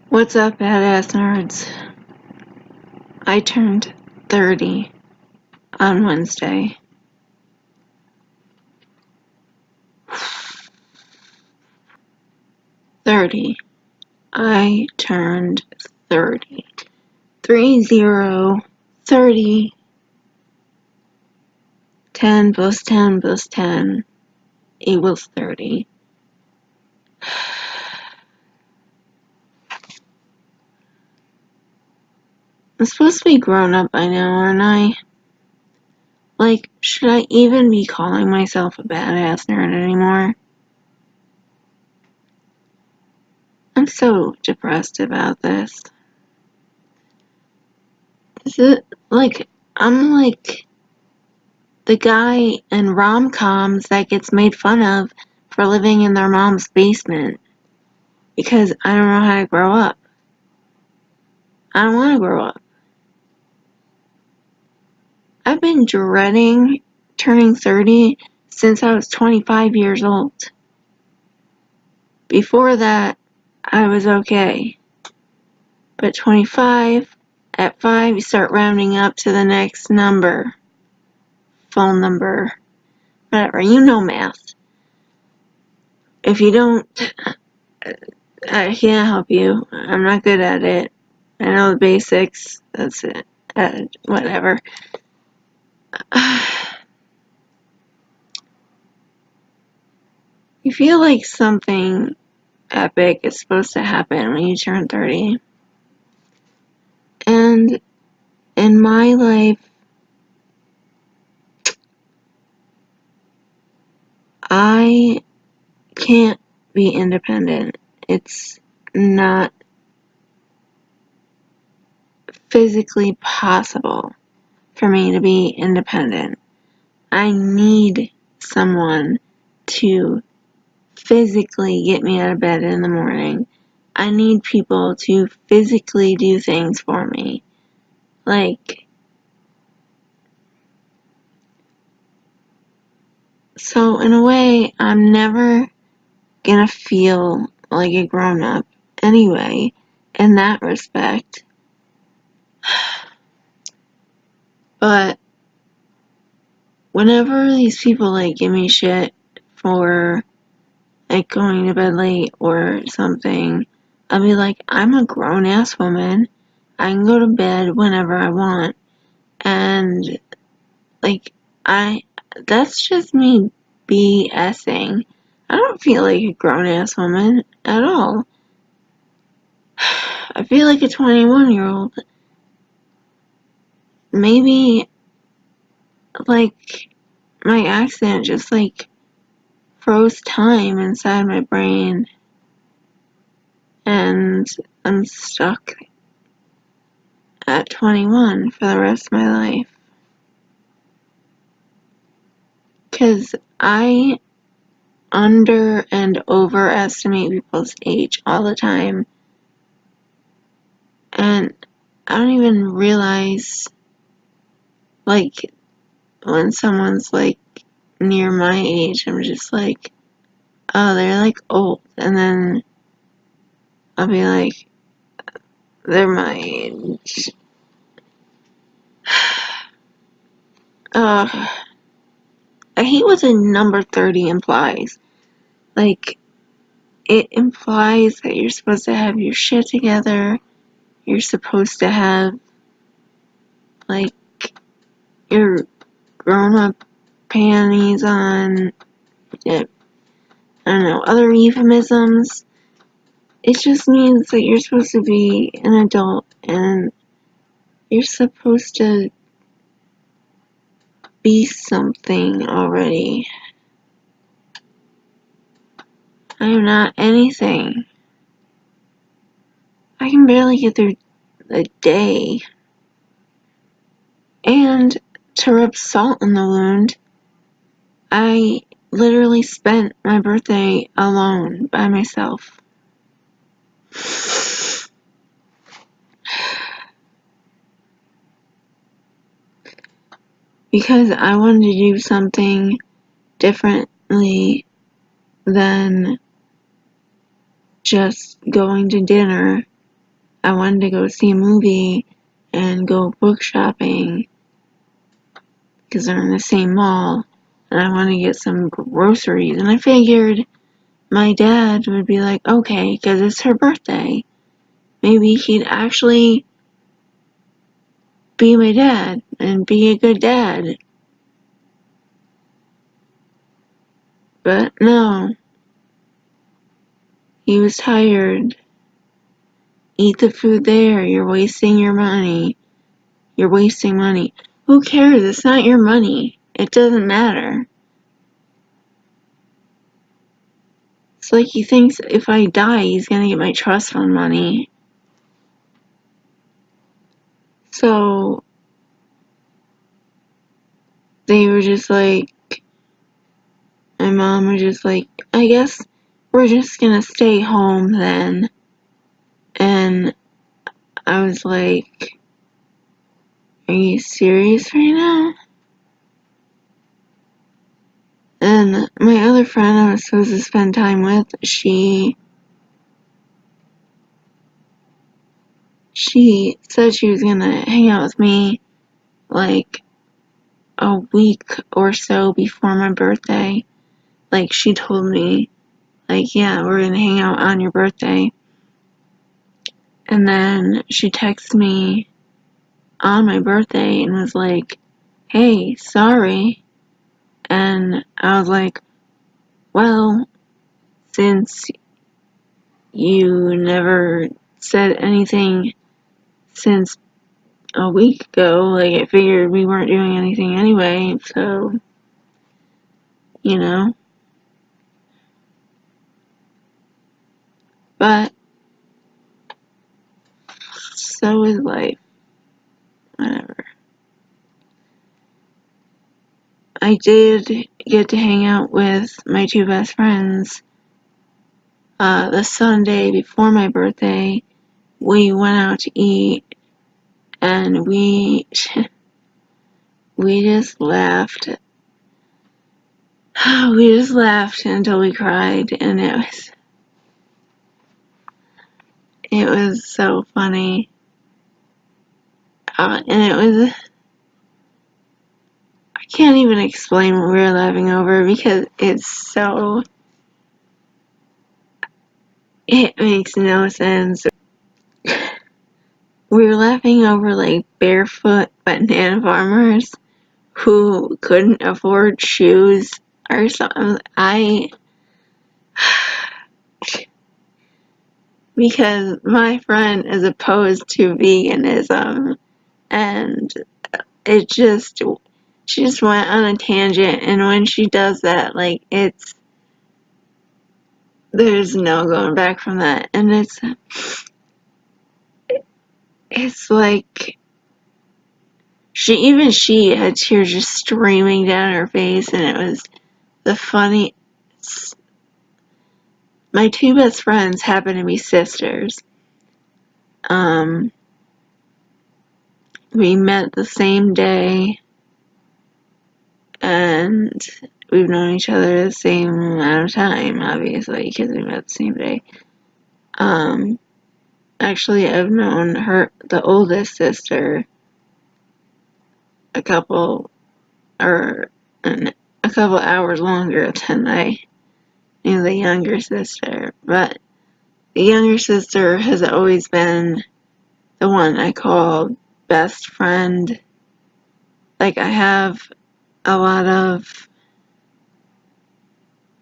What's up, Badassnerds? I turned 30 on Wednesday. 30. I turned 30. 30. 30. 10 plus 10 plus 10 equals 30. I'm supposed to be grown up by now, aren't I? Like, should I even be calling myself a badass nerd anymore? I'm so depressed about this. I'm like the guy in rom-coms that gets made fun of for living in their mom's basement because I don't know how to grow up. I don't want to grow up. I've been dreading turning 30 since I was 25 years old. Before that, I was okay. But 25, at 5, you start rounding up to the next number. Phone number. Whatever. You know math. If you don't, I can't help you. I'm not good at it. I know the basics. That's it. Whatever. You feel like something epic is supposed to happen when you turn 30. And in my life, I can't be independent. It's not physically possible for me to be independent. I need someone to physically get me out of bed in the morning. I need people to physically do things for me. So in a way, I'm never gonna feel like a grown-up anyway, in that respect. But whenever these people give me shit for going to bed late or something, I'll be like, I'm a grown-ass woman. I can go to bed whenever I want. And that's just me BSing. I don't feel like a grown-ass woman at all. I feel like a 21-year-old. Maybe, my accident just, froze time inside my brain. And I'm stuck at 21 for the rest of my life. Because I under and overestimate people's age all the time. And I don't even realize, when someone's, near my age, I'm just like, oh, they're, old. And then I'll be like, they're my age. I hate what the number 30 implies. It implies that you're supposed to have your shit together. You're supposed to have, your grown-up panties on. I don't know, other euphemisms. It just means that you're supposed to be an adult and you're supposed to be something already. I am not anything. I can barely get through the day. And to rub salt in the wound, I literally spent my birthday alone by myself. Because I wanted to do something differently than just going to dinner I wanted to go see a movie and go book shopping because they're in the same mall, and I wanted to get some groceries, and I figured my dad would be like, okay, because it's her birthday. Maybe he'd actually be my dad and be a good dad. But no, he was tired. Eat the food there. You're wasting your money. You're wasting money. Who cares? It's not your money. It doesn't matter. It's like he thinks if I die, he's gonna get my trust fund money. So they were just like, my mom was just like, I guess we're just gonna stay home then. And I was like, are you serious right now? And my other friend I was supposed to spend time with, she said she was gonna hang out with me like a week or so before my birthday. Like, she told me, like, yeah, we're gonna hang out on your birthday. And then she texted me on my birthday and was like, hey, sorry. And I was like, well, since you never said anything since a week ago, like, I figured we weren't doing anything anyway, so, you know. But so is life. Whatever. I did get to hang out with my two best friends the Sunday before my birthday. We went out to eat, and we just laughed. We just laughed until we cried, and it was so funny. And it was, I can't even explain what we were laughing over because it makes no sense. We were laughing over like barefoot banana farmers who couldn't afford shoes or something. Because my friend is opposed to veganism, and she just went on a tangent, and when she does that, like, there's no going back from that, and it's like, she had tears just streaming down her face, and it was the funny. My two best friends happen to be sisters. We met the same day, and we've known each other the same amount of time, obviously, because we met the same day. Actually, I've known the oldest sister, a couple hours longer than I knew the younger sister. But the younger sister has always been the one I call best friend. Like, I have a lot of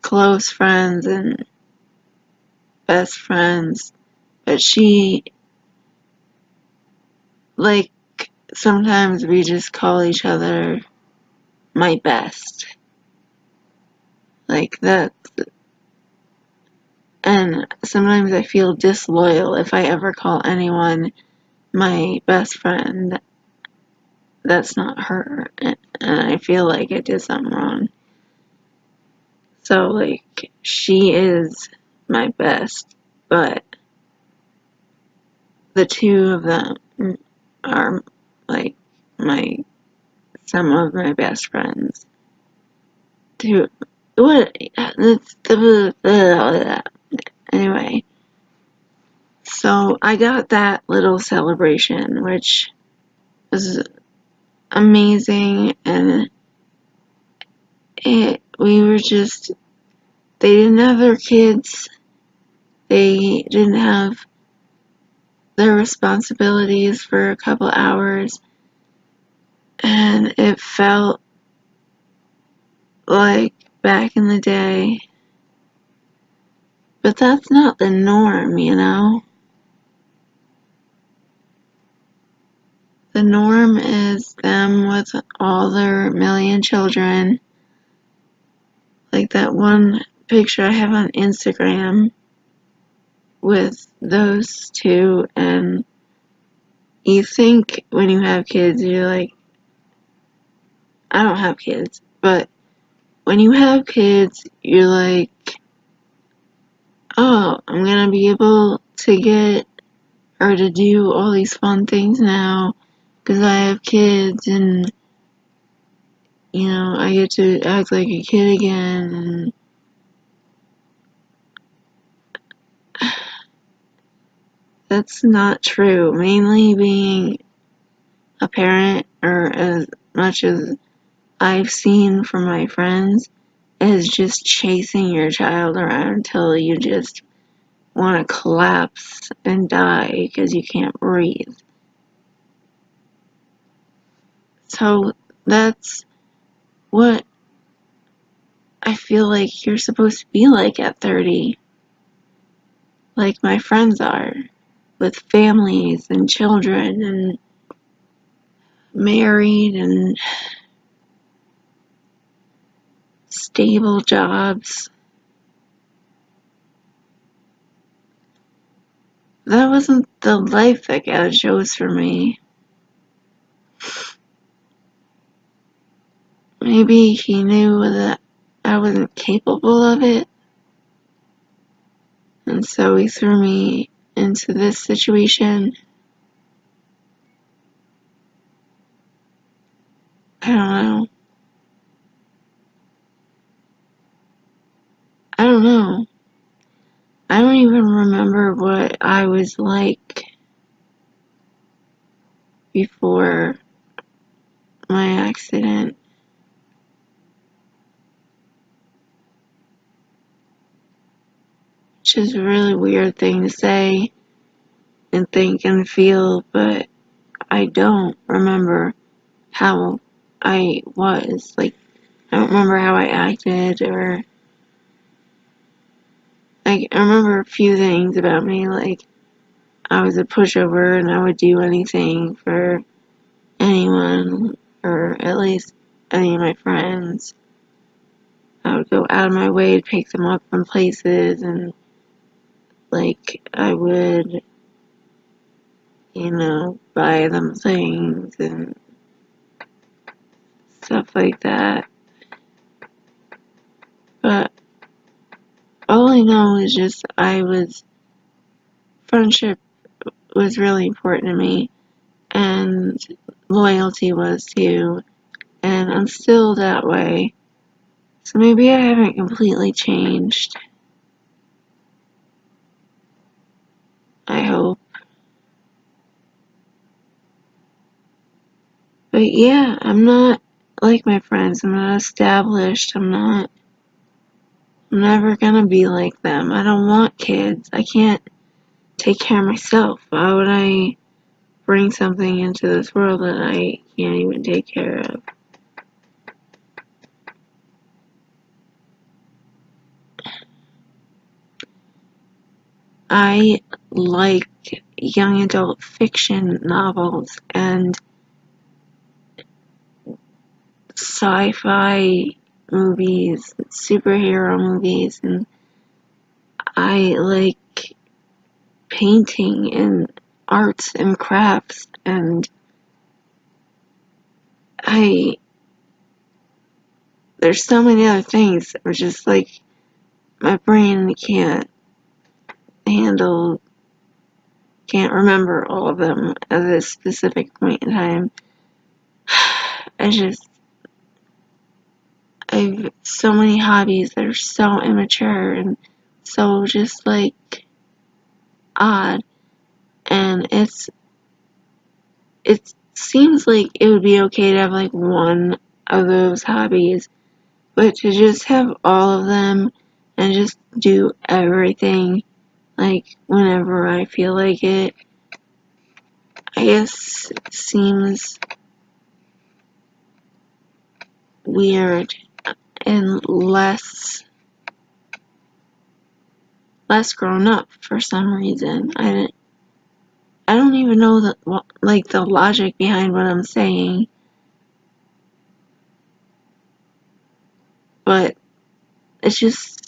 close friends and best friends, but like, sometimes we just call each other my best. Like, that. And sometimes I feel disloyal if I ever call anyone my best friend. That's not her. And I feel like I did something wrong. So, like, she is my best, but the two of them are, like, some of my best friends. Anyway, So I got that little celebration, which was amazing, and they didn't have their kids, they didn't have their responsibilities for a couple hours, and it felt like back in the day. But that's not the norm, you know? The norm is them with all their million children. Like that one picture I have on Instagram with those two, and you think when you have kids, you're like, I don't have kids, but when you have kids, you're like, oh, I'm gonna be able to get or to do all these fun things now because I have kids, and you know, I get to act like a kid again. And that's not true. Mainly being a parent, or as much as I've seen from my friends, is just chasing your child around until you just want to collapse and die because you can't breathe. So that's what I feel like you're supposed to be like at 30, like my friends are, with families and children and married and stable jobs. That wasn't the life that God chose for me. Maybe He knew that I wasn't capable of it, and so He threw me into this situation. I don't know. I don't know. I don't even remember what I was like before my accident. Which is a really weird thing to say and think and feel, but I don't remember how I was. Like, I don't remember how I acted, or like, I remember a few things about me, like I was a pushover and I would do anything for anyone, or at least any of my friends. I would go out of my way to pick them up from places, and like I would, you know, buy them things and stuff like that. But all I know is just friendship was really important to me, and loyalty was too, and I'm still that way. So maybe I haven't completely changed. I hope. But yeah, I'm not like my friends. I'm not established. I'm never gonna be like them. I don't want kids. I can't take care of myself. Why would I bring something into this world that I can't even take care of? I like young adult fiction novels and sci-fi movies, superhero movies, and I like painting and arts and crafts, and there's so many other things that are just like my brain handle, can't remember all of them at this specific point in time. I've so many hobbies that are so immature and so just like odd. and it seems like it would be okay to have like one of those hobbies, but to just have all of them and just do everything like whenever I feel like it, I guess seems weird and less grown up for some reason. I don't even know the logic behind what I'm saying, but it just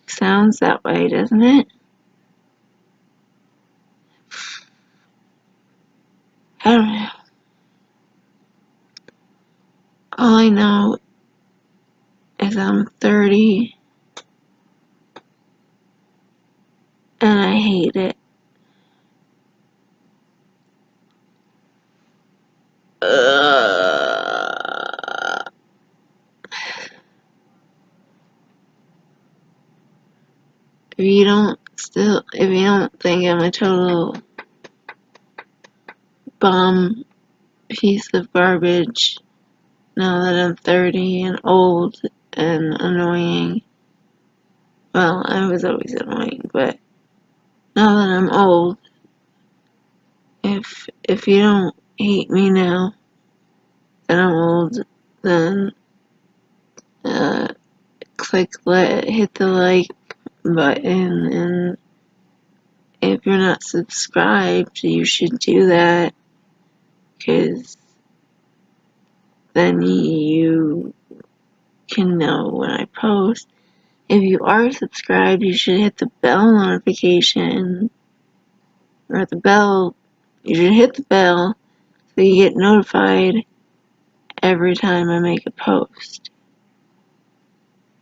sounds that way, doesn't it? I don't know. All I know is I'm 30 and I hate it. If you don't think I'm a total bum piece of garbage now that I'm 30 and old and annoying. Well, I was always annoying, but now that I'm old, if you don't hate me now that I'm old, then hit the like button, and if you're not subscribed, you should do that, because then you can know when I post. If you are subscribed, you should hit the bell notification, or you should hit the bell so you get notified every time I make a post.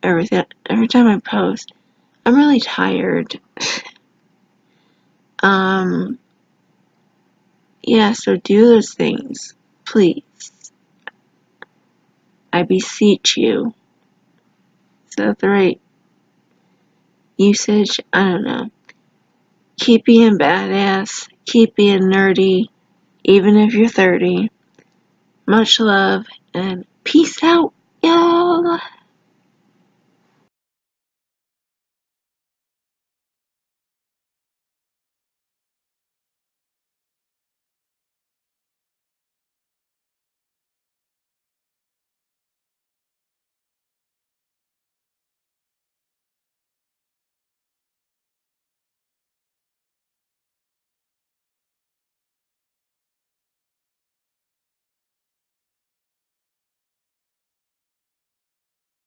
Every time I post. I'm really tired. Yeah, so do those things, please. I beseech you. Is that the right usage? I don't know. Keep being badass. Keep being nerdy, even if you're 30. Much love, and peace out, y'all.